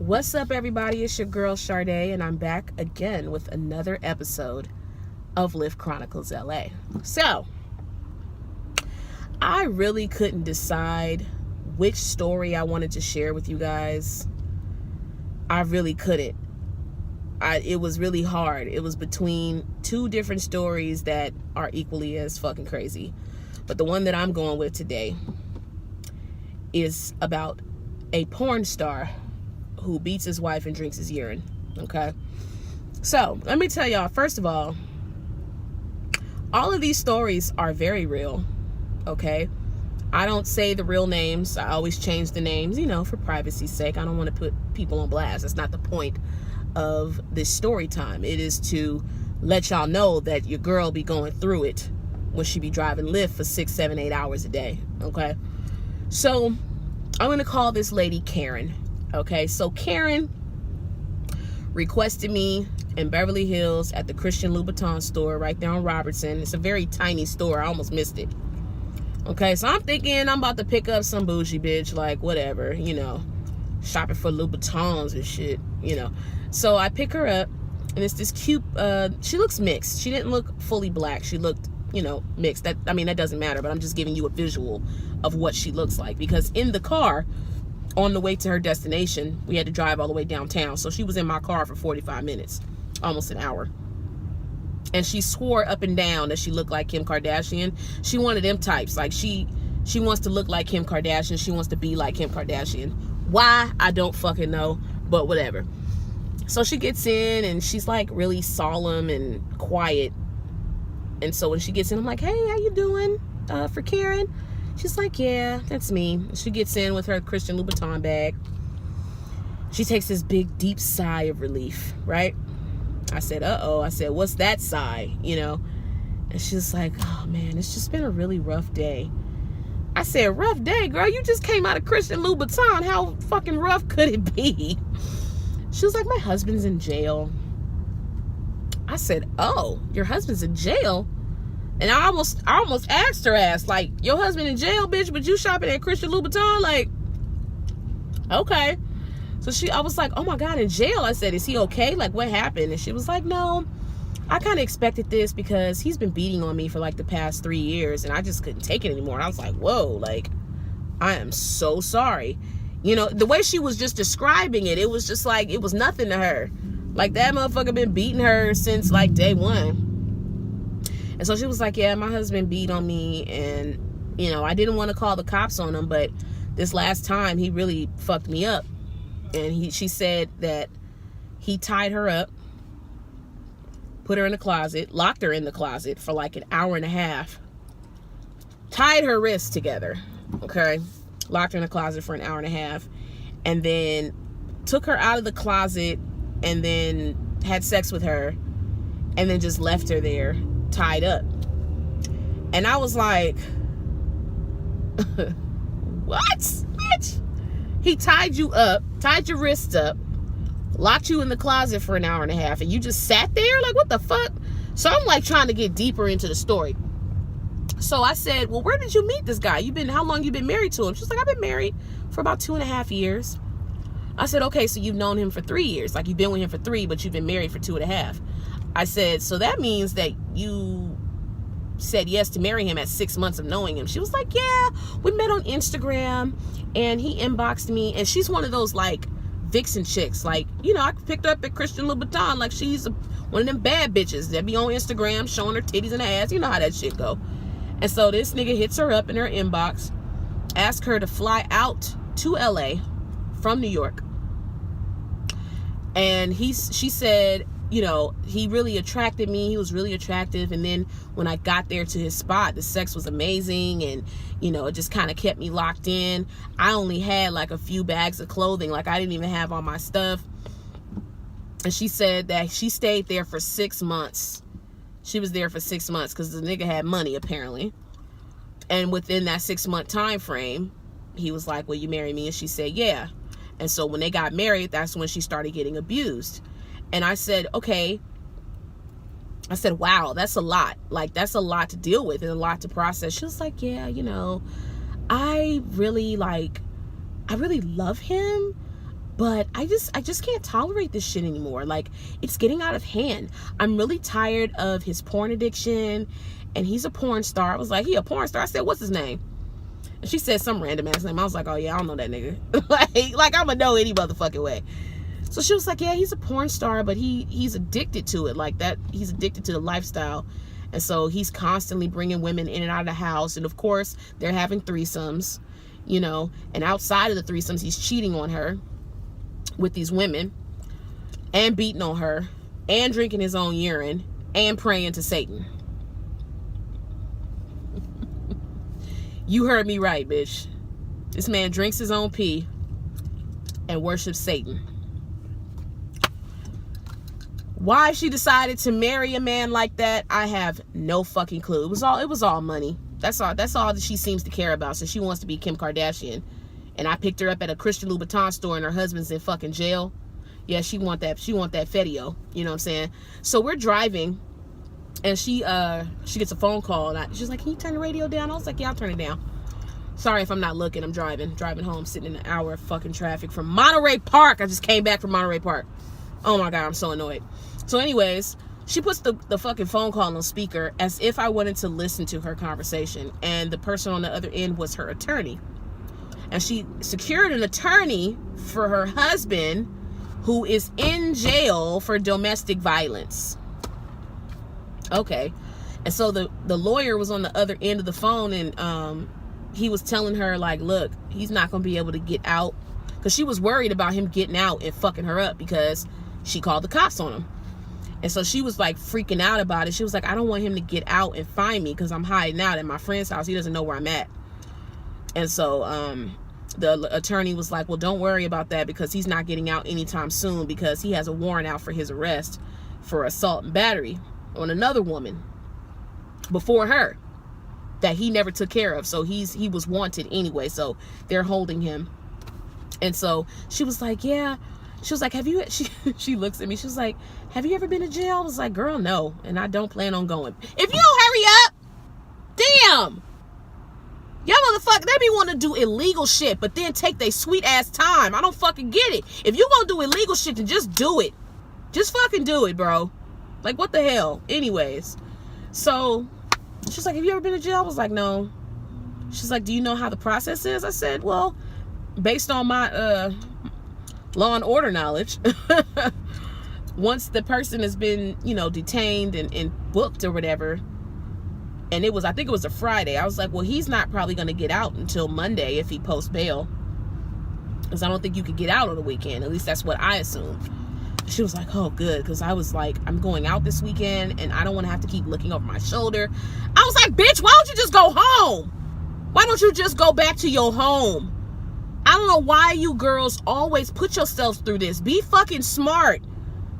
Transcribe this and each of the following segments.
What's up, everybody? It's your girl Sade, and I'm back again with another episode of Lyft Chronicles LA. So, I really couldn't decide which story I wanted to share with you guys. I really couldn't. It was really hard. It was between two different stories that are equally as fucking crazy. But the one that I'm going with today is about a porn star who beats his wife and drinks his urine. Okay? So, let me tell y'all, first of all of these stories are very real. Okay? I don't say the real names. I always change the names, for privacy's sake. I don't want to put people on blast. That's not the point of this story time. It is to let y'all know that your girl be going through it when she be driving Lyft for 6, 7, 8 hours a day. Okay? So, I'm going to call this lady Karen. Okay? So, Karen requested me in Beverly Hills at the Christian Louboutin store right there on Robertson. It's a very tiny store. I almost missed it. Okay, so I'm thinking I'm about to pick up some bougie bitch, like whatever, shopping for Louboutins and shit, So I pick her up, and it's this cute, she looks mixed. She didn't look fully black. She looked, mixed. That doesn't matter, but I'm just giving you a visual of what she looks like. Because in the car, on the way to her destination, we had to drive all the way downtown. So she was in my car for 45 minutes, almost an hour. And she swore up and down that she looked like Kim Kardashian. She wanted them types. Like, she wants to look like Kim Kardashian. She wants to be like Kim Kardashian. Why? I don't fucking know. But whatever. So she gets in, and she's, like, really solemn and quiet. And so when she gets in, I'm like, hey, how you doing? For Karen? She's like, yeah, that's me. She gets in with her Christian Louboutin bag. She takes this big, deep sigh of relief, right? I said, uh-oh. I said, what's that sigh? And she's like, oh, man, it's just been a really rough day. I said, rough day? Girl, you just came out of Christian Louboutin. How fucking rough could it be? She was like, my husband's in jail. I said, oh, your husband's in jail? And I almost asked her ass, like, your husband in jail, bitch, but you shopping at Christian Louboutin? Like, okay. So I was like, oh my God, in jail? I said, is he okay? Like, what happened? And she was like, no, I kind of expected this because he's been beating on me for like the past 3 years, and I just couldn't take it anymore. And I was like, whoa, like, I am so sorry. The way she was just describing it, it was just like, it was nothing to her. Like, that motherfucker been beating her since like day one. And so she was like, yeah, my husband beat on me, and, I didn't want to call the cops on him, but this last time he really fucked me up. And she said that he tied her up, put her in the closet, locked her in the closet for like an hour and a half, tied her wrists together, okay? Locked her in the closet for an hour and a half, and then took her out of the closet and then had sex with her, and then just left her there tied up. And I was like, what, bitch? He tied you up, tied your wrists up, locked you in the closet for an hour and a half, and you just sat there? Like, what the fuck? So I'm like trying to get deeper into the story. So I said, well, where did you meet this guy? How long you been married to him? She's like, I've been married for about 2.5 years. I said, okay, so you've known him for 3 years. Like, you've been with him for 3, but you've been married for 2.5. I said, so that means that you said yes to marry him at 6 months of knowing him. She was like, yeah, we met on Instagram, and he inboxed me. And she's one of those, like, vixen chicks. Like, I picked her up at Christian Louboutin. Like, she's one of them bad bitches that be on Instagram showing her titties and ass. You know how that shit go. And so this nigga hits her up in her inbox, asks her to fly out to LA from New York. And she said, he really attracted me. He was really attractive. And then when I got there to his spot, the sex was amazing. And, it just kind of kept me locked in. I only had like a few bags of clothing. Like, I didn't even have all my stuff. And she said that she stayed there for 6 months. She was there for 6 months because the nigga had money, apparently. And within that 6-month time frame, he was like, will you marry me? And she said, yeah. And so when they got married, that's when she started getting abused. And I said, okay. I said, wow, that's a lot. Like, that's a lot to deal with and a lot to process. She was like, yeah, I really love him. But I just can't tolerate this shit anymore. Like, it's getting out of hand. I'm really tired of his porn addiction. And he's a porn star. I was like, he a porn star? I said, what's his name? And she said some random ass name. I was like, oh yeah, I don't know that nigga. like I'ma know any motherfucking way. So she was like, yeah, he's a porn star, but he's addicted to it. Like that, he's addicted to the lifestyle. And so he's constantly bringing women in and out of the house. And of course, they're having threesomes, you know. And outside of the threesomes, he's cheating on her with these women and beating on her and drinking his own urine and praying to Satan. You heard me right, bitch. This man drinks his own pee and worships Satan. Why she decided to marry a man like that, I have no fucking clue. It was all money. That's all that she seems to care about. So she wants to be Kim Kardashian. And I picked her up at a Christian Louboutin store and her husband's in fucking jail. Yeah, she want that Fetio. You know what I'm saying? So we're driving and she gets a phone call and she's like, can you turn the radio down? I was like, yeah, I'll turn it down. Sorry if I'm not looking. I'm driving home, sitting in an hour of fucking traffic from Monterey Park. I just came back from Monterey Park. Oh my God, I'm so annoyed. So anyways, she puts the fucking phone call on speaker as if I wanted to listen to her conversation. And the person on the other end was her attorney. And she secured an attorney for her husband who is in jail for domestic violence. Okay. And so the lawyer was on the other end of the phone and he was telling her, like, look, he's not going to be able to get out. Because she was worried about him getting out and fucking her up because she called the cops on him. And so she was like freaking out about it. She was like, I don't want him to get out and find me because I'm hiding out at my friend's house. He doesn't know where I'm at. And so the attorney was like, well, don't worry about that because he's not getting out anytime soon because he has a warrant out for his arrest for assault and battery on another woman before her that he never took care of. So he was wanted anyway. So they're holding him. And so she was like, yeah. She was like, she looks at me. She was like, have you ever been to jail? I was like, girl, no. And I don't plan on going. If you don't hurry up, damn. Y'all motherfucker, they be want to do illegal shit, but then take their sweet ass time. I don't fucking get it. If you gonna do illegal shit, then just do it. Just fucking do it, bro. Like, what the hell? Anyways. So, she's like, have you ever been to jail? I was like, no. She's like, do you know how the process is? I said, well, based on my law and order knowledge, once the person has been, you know, detained and booked or whatever, and I think it was a Friday, I was like, well, he's not probably going to get out until Monday if he posts bail, because I don't think you could get out on the weekend. At least that's what I assumed. She was like, oh, good, because I was like, I'm going out this weekend and I don't want to have to keep looking over my shoulder. I was like, bitch, why don't you just go home? Why don't you just go back to your home? I don't know why you girls always put yourselves through this. Be fucking smart.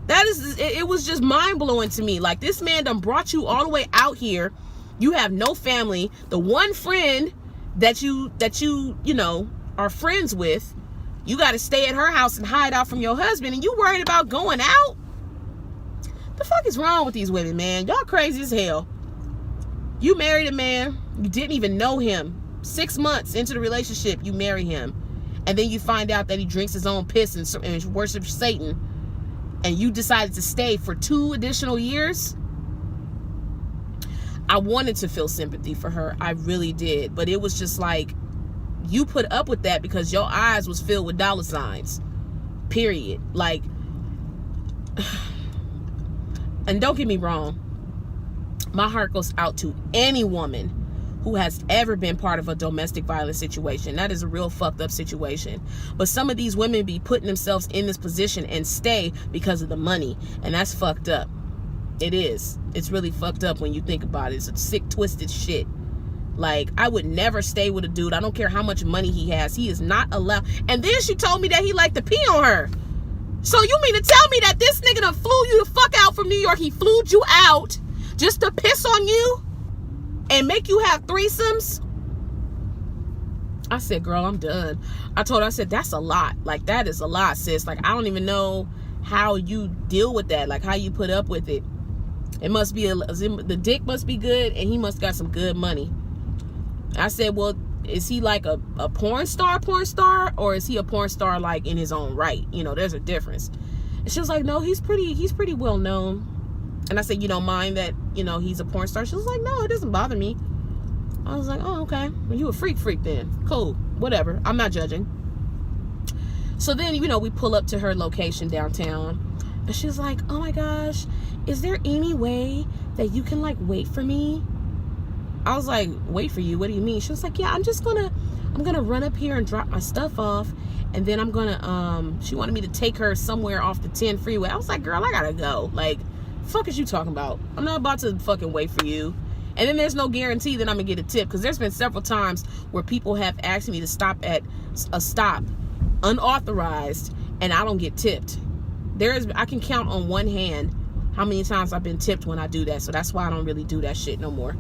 It was just mind-blowing to me. Like, this man done brought you all the way out here. You have no family. The one friend that you know, are friends with, you got to stay at her house and hide out from your husband, and you worried about going out? The fuck is wrong with these women, man? Y'all crazy as hell. You married a man, you didn't even know him. 6 months into the relationship, you marry him. And then you find out that he drinks his own piss and worships Satan. And you decided to stay for 2 additional years. I wanted to feel sympathy for her. I really did. But it was just like, you put up with that because your eyes was filled with dollar signs. Period. Like, and don't get me wrong, my heart goes out to any woman who has ever been part of a domestic violence situation. That is a real fucked up situation. But some of these women be putting themselves in this position and stay because of the money. And that's fucked up. It is. It's really fucked up when you think about it. It's a sick, twisted shit. Like, I would never stay with a dude. I don't care how much money he has. He is not allowed. And then she told me that he liked to pee on her. So you mean to tell me that this nigga done flew you the fuck out from New York? He flew you out just to piss on you and make you have threesomes? I said, girl, I'm done. I told her, I said, that's a lot. Like, that is a lot, sis. Like, I don't even know how you deal with that. Like, how you put up with it. It must be, the dick must be good, and he must got some good money. I said, well, is he like a porn star, or is he a porn star like in his own right? You know, there's a difference. And she was like, no, he's pretty well known. And I said, you don't mind that, you know, he's a porn star? She was like, no, it doesn't bother me. I was like, oh, okay. Well, you a freak then. Cool. Whatever. I'm not judging. So then, you know, we pull up to her location downtown. And she's like, oh my gosh, is there any way that you can like wait for me? I was like, wait for you? What do you mean? She was like, yeah, I'm gonna run up here and drop my stuff off. And then I'm gonna, she wanted me to take her somewhere off the 10 freeway. I was like, girl, I gotta go. Like, fuck is you talking about? I'm not about to fucking wait for you. And then there's no guarantee that I'm gonna get a tip, because there's been several times where people have asked me to stop at a stop unauthorized and I don't get tipped. I can count on one hand how many times I've been tipped when I do that. So that's why I don't really do that shit no more.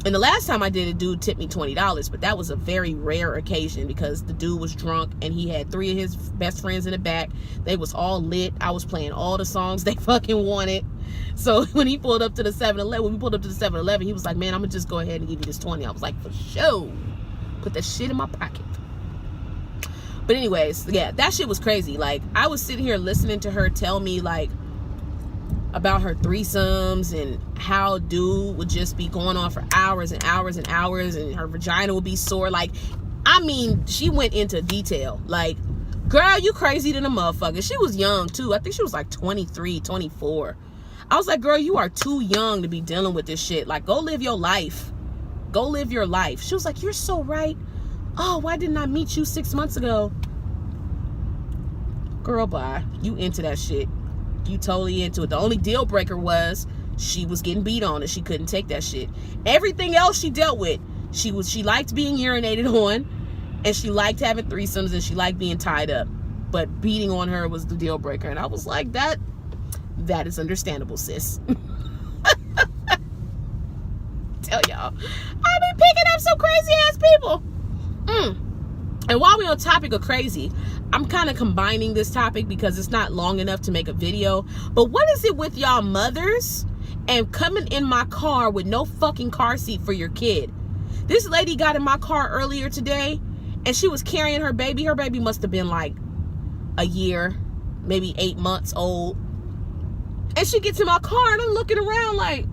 And the last time I did it, dude tipped me $20, but that was a very rare occasion because the dude was drunk and he had 3 of his best friends in the back. They was all lit. I was playing all the songs they fucking wanted. So when he pulled up to the 7-Eleven, when we pulled up to the 7-Eleven, he was like, man, I'm gonna just go ahead and give you this 20. I was like, for sure. Put that shit in my pocket. But anyways, yeah, that shit was crazy. Like, I was sitting here listening to her tell me like about her threesomes and how dude would just be going on for hours and hours and hours and her vagina would be sore. Like, I mean, she went into detail. Like, girl, you crazy than a motherfucker. She was young too. I think she was like 23, 24. I was like, girl, you are too young to be dealing with this shit. Like, go live your life. Go live your life. She was like, you're so right. Oh, why didn't I meet you 6 months ago? Girl, bye. You into that shit. You totally into it. The only deal breaker was she was getting beat on and she couldn't take that shit. Everything else she dealt with. She liked being urinated on, and she liked having threesomes, and she liked being tied up. But beating on her was the deal breaker. And I was like, that is understandable, sis. Tell y'all, I've been picking up some crazy ass people. And while we're on topic of crazy, I'm kind of combining this topic because it's not long enough to make a video. But what is it with y'all mothers and coming in my car with no fucking car seat for your kid? This lady got in my car earlier today and she was carrying her baby. Her baby must have been like a year, maybe 8 months old. And she gets in my car and I'm looking around like,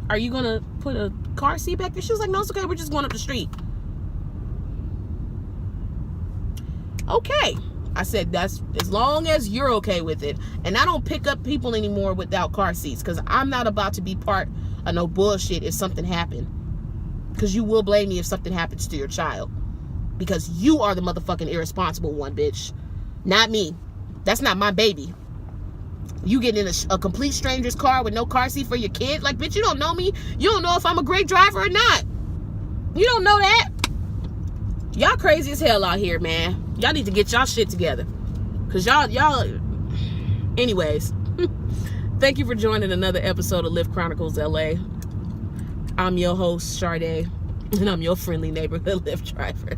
are you gonna put a car seat back there? She was like, no, it's okay, we're just going up the street. Okay. I said, that's as long as you're okay with it. And I don't pick up people anymore without car seats, because I'm not about to be part of no bullshit if something happened. Because you will blame me if something happens to your child, because you are the motherfucking irresponsible one, bitch, not me. That's not my baby. You get in a complete stranger's car with no car seat for your kid? Like, bitch, you don't know me. You don't know if I'm a great driver or not. You don't know that. Y'all crazy as hell out here, man. Y'all need to get y'all shit together. Because y'all... Anyways. Thank you for joining another episode of Lyft Chronicles LA. I'm your host, Sade. And I'm your friendly neighborhood Lyft driver.